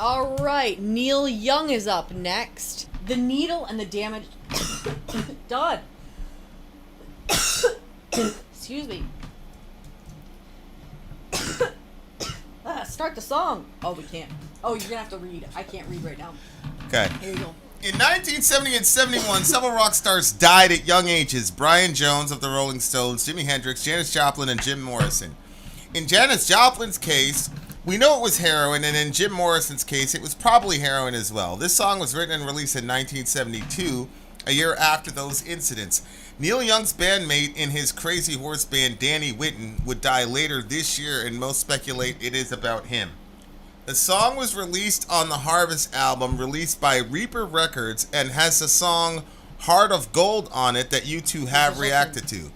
All right, Neil Young is up next. The Needle and the Damaged... Done. Excuse me. Start the song. Oh, we can't. Oh, you're going to have to read. I can't read right now. Okay. Here you go. In 1970 and 71, several rock stars died at young ages. Brian Jones of the Rolling Stones, Jimi Hendrix, Janis Joplin, and Jim Morrison. In Janis Joplin's case, we know it was heroin, and in Jim Morrison's case, it was probably heroin as well. This song was written and released in 1972, a year after those incidents. Neil Young's bandmate in his Crazy Horse band, Danny Whitten, would die later this year, and most speculate it is about him. The song was released on the Harvest album, released by Reaper Records, and has the song Heart of Gold on it that you two have reacted to.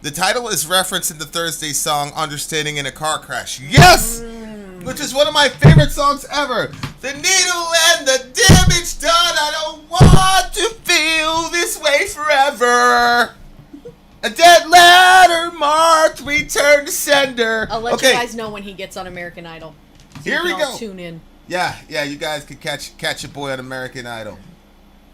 The title is referenced in the Thursday song Understanding in a Car Crash. Yes! Which is one of my favorite songs ever. The needle and the damage done. I don't want to feel this way forever. A dead letter marked return to sender. I'll let you guys know when he gets on American Idol. So here we go. Tune in. Yeah, you guys could catch your boy on American Idol.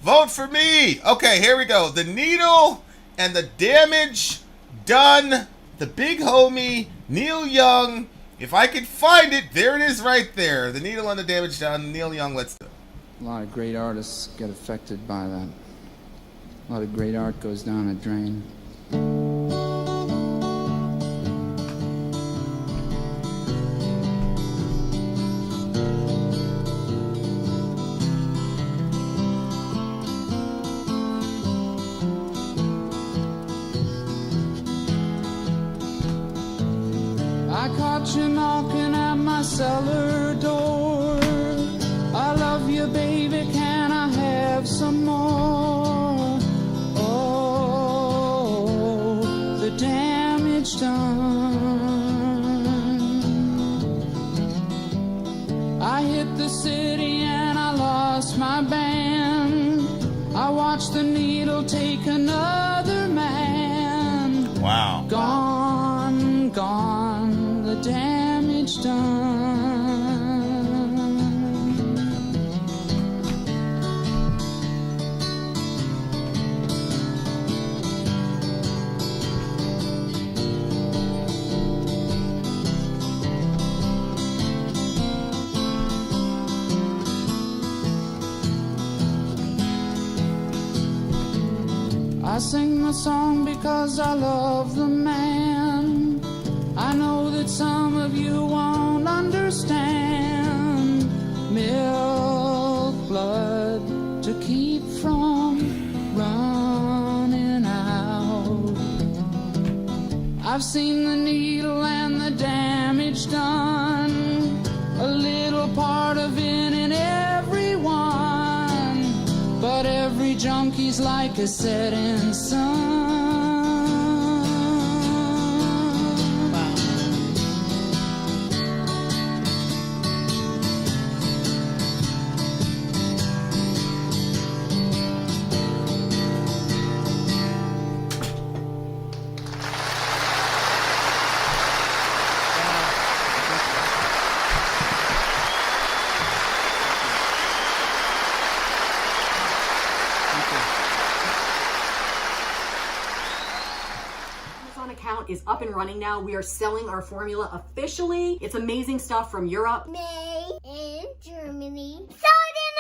Vote for me. Okay, here we go. The needle and the damage done. The big homie, Neil Young. If I could find it, there it is right there. The needle and the damage done. Neil Young, let's do it. A lot of great artists get affected by that. A lot of great art goes down a drain. I caught you knocking at my cellar door. I love you, baby, can I have some more? Oh, the damage done. I hit the city and I lost my band. I watched the needle take another man. Wow. Gone, gone, the damage done. I sing the song because I love the man. I know that some of you won't understand. Milk, blood to keep from running out. I've seen the needle and the damage done. A little part of it in everyone. But every junkie's like a setting sun. Account is up and running now. We are selling our formula officially. It's amazing stuff from Europe. Made in Germany. Sold in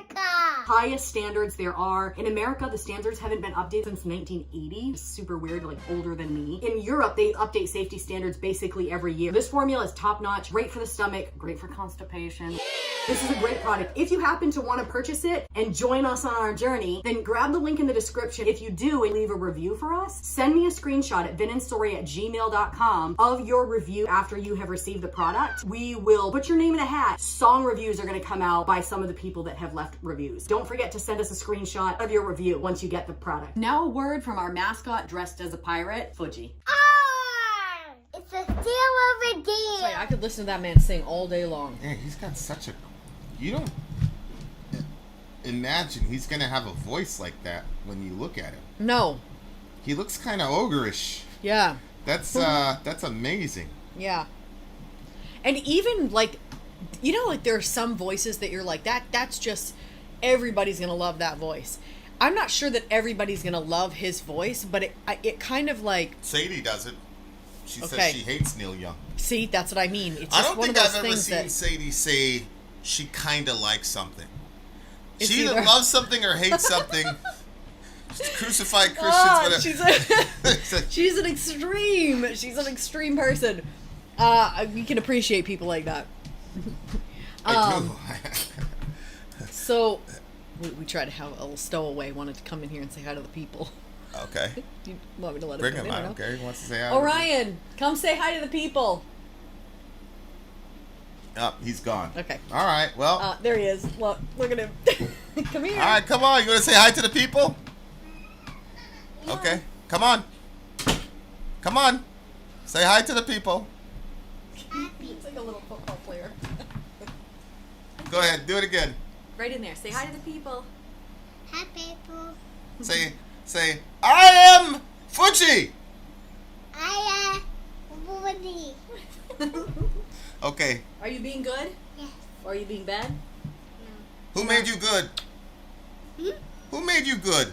America. Highest standards there are. In America, the standards haven't been updated since 1980. It's super weird, like older than me. In Europe, they update safety standards basically every year. This formula is top notch, great for the stomach, great for constipation. This is a great product. If you happen to want to purchase it and join us on our journey, then grab the link in the description. If you do and leave a review for us, send me a screenshot at vinandsori@gmail.com of your review after you have received the product. We will put your name in a hat. Song reviews are going to come out by some of the people that have left reviews. Don't forget to send us a screenshot of your review once you get the product. Now a word from our mascot dressed as a pirate, Fuji. It's a seal of a deer. I could listen to that man sing all day long. Yeah, he's got such a... You don't imagine he's going to have a voice like that when you look at him. No. He looks kind of ogreish. Yeah. That's amazing. Yeah. And even, like, you know, like there are some voices that you're like, that's just, everybody's going to love that voice. I'm not sure that everybody's going to love his voice, but it kind of like... Sadie doesn't. She says she hates Neil Young. See, that's what I mean. It's just I don't one think of those I've ever things seen that... Sadie say she kind of likes something. It's She either either- loves something or hates something. Crucified Christians, Oh, whatever. she's an extreme person. We can appreciate people like that. I do. So, we try to have a little stowaway wanted to come in here and say hi to the people. Okay. Do you want me to let Bring him him. come I in? don't care. He wants to say hi. Orion, come say hi to the people. Oh, he's gone. Okay. All right. Well. There he is. Look at him. Come here. All right. Come on. You want to say hi to the people? Yeah. Okay. Come on. Come on. Say hi to the people. He's like a little football player. Go ahead. Do it again. Right in there. Say hi to the people. Hi, people. Say. I am Fuji. I Woody. Okay. Are you being good? Yes. Or are you being bad? Who made you good? Who made you good?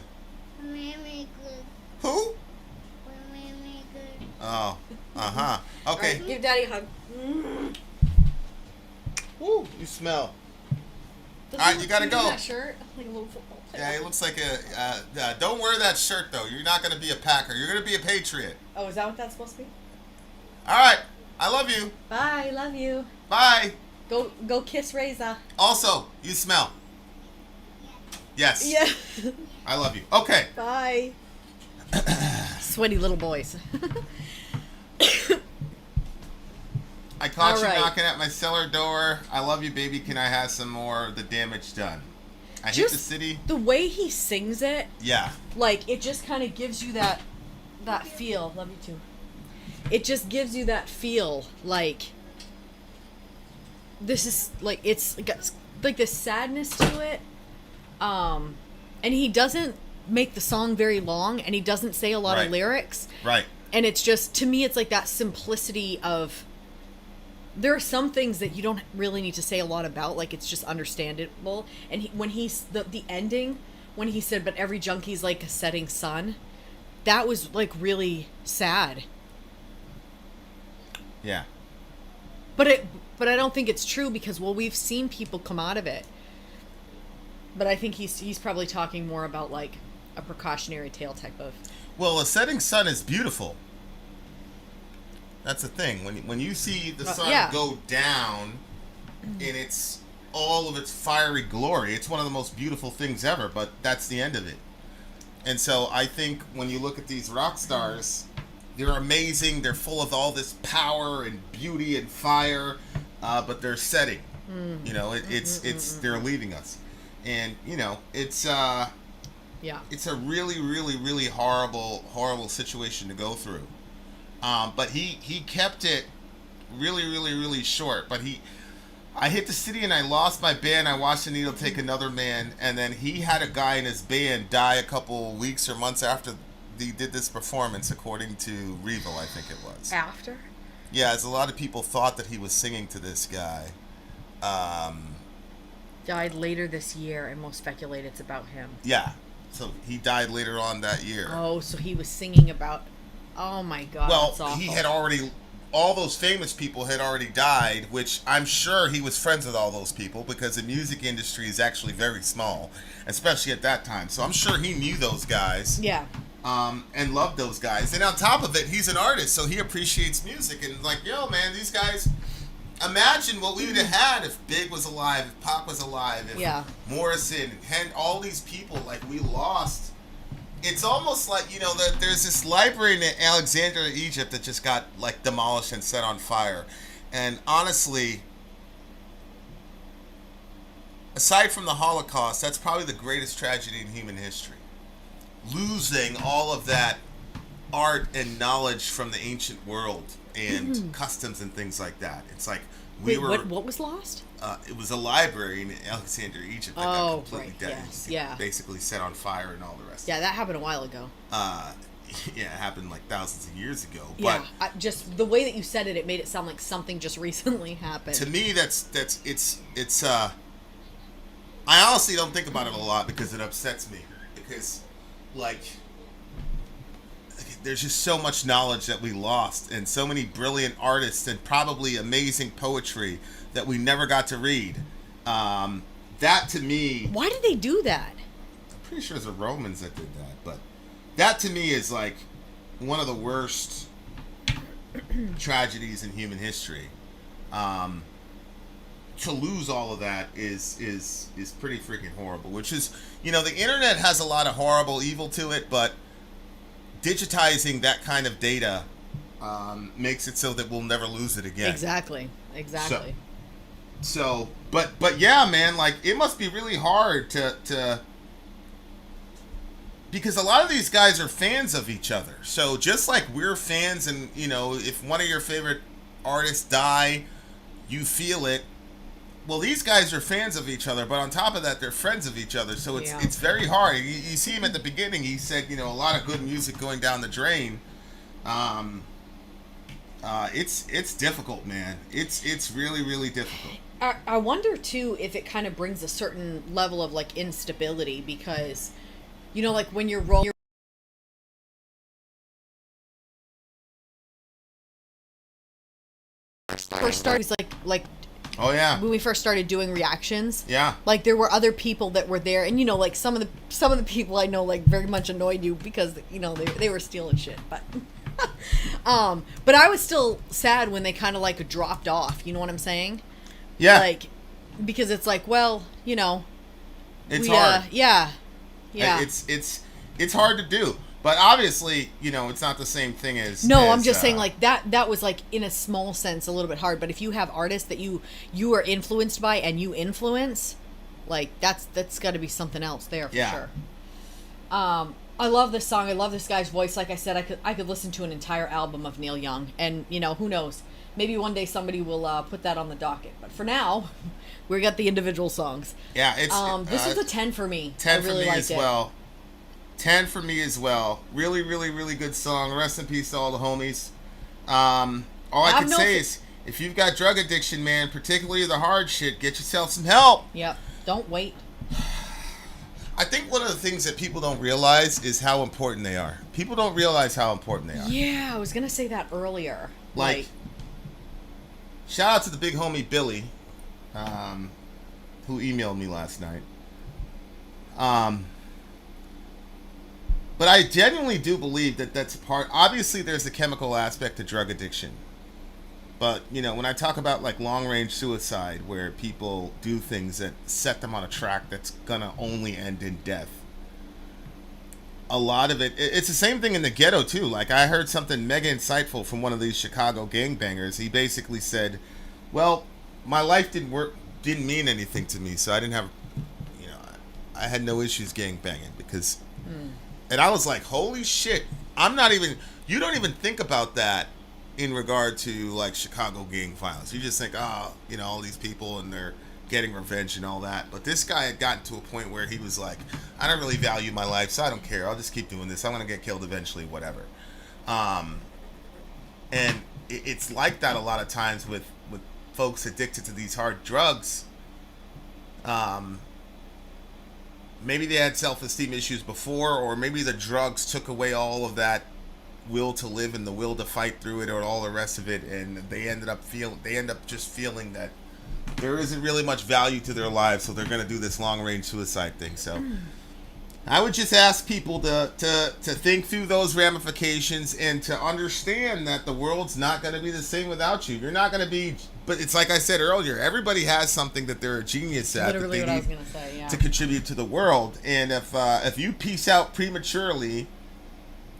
Really good. Who? Really good. Oh. Okay. All right, give Daddy a hug. Woo, you smell. Doesn't All right, he you gotta look cute in go. That shirt, like a little football player. Yeah, he looks like don't wear that shirt though. You're not gonna be a Packer. You're gonna be a Patriot. Oh, is that what that's supposed to be? All right. I love you. Bye, love you. Bye. Go kiss Reza. Also, you smell. Yes. Yeah. I love you. Okay. Bye. Sweaty little boys. I caught All you right. knocking at my cellar door. I love you, baby. Can I have some more of the damage done? I hate the city. The way he sings it, Yeah. like it just kind of gives you that feel. Love you too. It just gives you that feel like this is like it's got like this sadness to it. And he doesn't make the song very long, and he doesn't say a lot Right. of lyrics. Right. And it's just, to me, it's like that simplicity of, there are some things that you don't really need to say a lot about, like it's just understandable. And when he's the ending, when he said, "But every junkie's like a setting sun," that was like really sad. Yeah. But I don't think it's true because, well, we've seen people come out of it. But I think he's probably talking more about like a precautionary tale type of. Well, a setting sun is beautiful. That's the thing. When you see the sun yeah. go down in all of its fiery glory, it's one of the most beautiful things ever, but that's the end of it. And so I think when you look at these rock stars, they're amazing. They're full of all this power and beauty and fire, but they're setting. You know, they're leaving us. And, you know, it's a really, really, really horrible situation to go through. But he kept it really, really, really short. But I hit the city and I lost my band. I watched the needle take another man, and then he had a guy in his band die a couple weeks or months after he did this performance, according to Revo, I think it was. After? Yeah, as a lot of people thought that he was singing to this guy. Died later this year, and most speculate it's about him. Yeah, so he died later on that year. Oh, so he was singing about. Oh my God! Well, that's awful. he had already. All those famous people had already died, which I'm sure he was friends with all those people because the music industry is actually very small, especially at that time. So I'm sure he knew those guys. Yeah. And loved those guys. And on top of it, he's an artist, so he appreciates music. And like, yo, man, these guys. Imagine what we would have had if Big was alive, if Pop was alive, if Morrison, and all these people, like, we lost. It's almost like, you know, that there's this library in Alexandria, Egypt that just got, like, demolished and set on fire. And honestly, aside from the Holocaust, that's probably the greatest tragedy in human history. Losing all of that art and knowledge from the ancient world and customs and things like that. It's like What was lost? It was a library in Alexandria, Egypt that got completely right. dead. Yes. Yeah. Basically set on fire and all the rest. Yeah, that happened a while ago. yeah, it happened like thousands of years ago. Yeah, But just the way that you said it, it made it sound like something just recently happened. to me, it's I honestly don't think about it a lot because it upsets me. Because, like, there's just so much knowledge that we lost, and so many brilliant artists, and probably amazing poetry that we never got to read. That to me, Why did they do that? I'm pretty sure it's the Romans that did that, but that to me is like one of the worst tragedies in human history. To lose all of that is pretty freaking horrible. Which is, you know, the internet has a lot of horrible evil to it, but digitizing that kind of data makes it so that we'll never lose it again. Exactly. So, but yeah, man, like, it must be really hard to because a lot of these guys are fans of each other. So just like we're fans, and, you know, if one of your favorite artists die, you feel it. Well, these guys are fans of each other, but on top of that, they're friends of each other. So it's very hard. You see him at the beginning. He said, you know, a lot of good music going down the drain. It's difficult, man. It's really, really difficult. I wonder too if it kind of brings a certain level of like instability, because, you know, like when you're rolling. First started, like Oh yeah. when we first started doing reactions. Yeah. Like there were other people that were there, and, you know, like some of the people I know, like, very much annoyed you because, you know, they were stealing shit, but but I was still sad when they kind of like dropped off, you know what I'm saying? Yeah. Like, because it's like, well, you know, It's hard. Yeah. It's hard to do. But obviously, you know, it's not the same thing as... No, I'm just saying, like, that was, like, in a small sense, a little bit hard. But if you have artists that you are influenced by and you influence, like, that's got to be something else there for sure. I love this song. I love this guy's voice. Like I said, I could listen to an entire album of Neil Young. And, you know, who knows? Maybe one day somebody will put that on the docket. But for now, we got the individual songs. Yeah, it's... this was a 10 for me. 10 I really for me liked as it. well. 10 for me as well. Really, really, really good song. Rest in peace to all the homies. All I can say is, if you've got drug addiction, man, particularly the hard shit, get yourself some help. Yep. Don't wait. I think one of the things that people don't realize is how important they are. People don't realize how important they are. Yeah, I was going to say that earlier. Like, shout out to the big homie Billy, who emailed me last night. But I genuinely do believe that that's part... Obviously, there's a chemical aspect to drug addiction. But, you know, when I talk about, like, long-range suicide, where people do things that set them on a track that's gonna only end in death, a lot of it... It's the same thing in the ghetto, too. Like, I heard something mega insightful from one of these Chicago gangbangers. He basically said, well, my life didn't mean anything to me, so I didn't have... You know, I had no issues gangbanging, because... And I was like, holy shit, I'm not even... You don't even think about that in regard to, like, Chicago gang violence. You just think, oh, you know, all these people and they're getting revenge and all that. But this guy had gotten to a point where he was like, I don't really value my life, so I don't care. I'll just keep doing this. I'm going to get killed eventually, whatever. And it's like that a lot of times with folks addicted to these hard drugs. Maybe they had self-esteem issues before, or maybe the drugs took away all of that will to live and the will to fight through it, or all the rest of it, and they end up just feeling that there isn't really much value to their lives, so they're going to do this long-range suicide thing. So I would just ask people to think through those ramifications and to understand that the world's not going to be the same without you. You're not going to be... But it's like I said earlier, everybody has something that they're a genius at. Literally that what they I was need going to say, yeah. to contribute to the world. And if you peace out prematurely,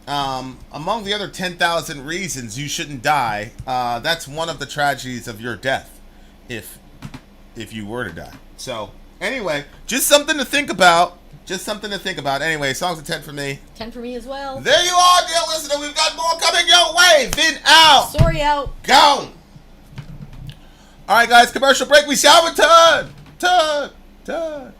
among the other 10,000 reasons you shouldn't die, that's one of the tragedies of your death, if you were to die. So anyway, just something to think about. Anyway, songs of 10 for me. 10 for me as well. There you are, dear listener. We've got more coming your way. Vin out. Sori out. Go. All right, guys, commercial break. We shall return. Turn.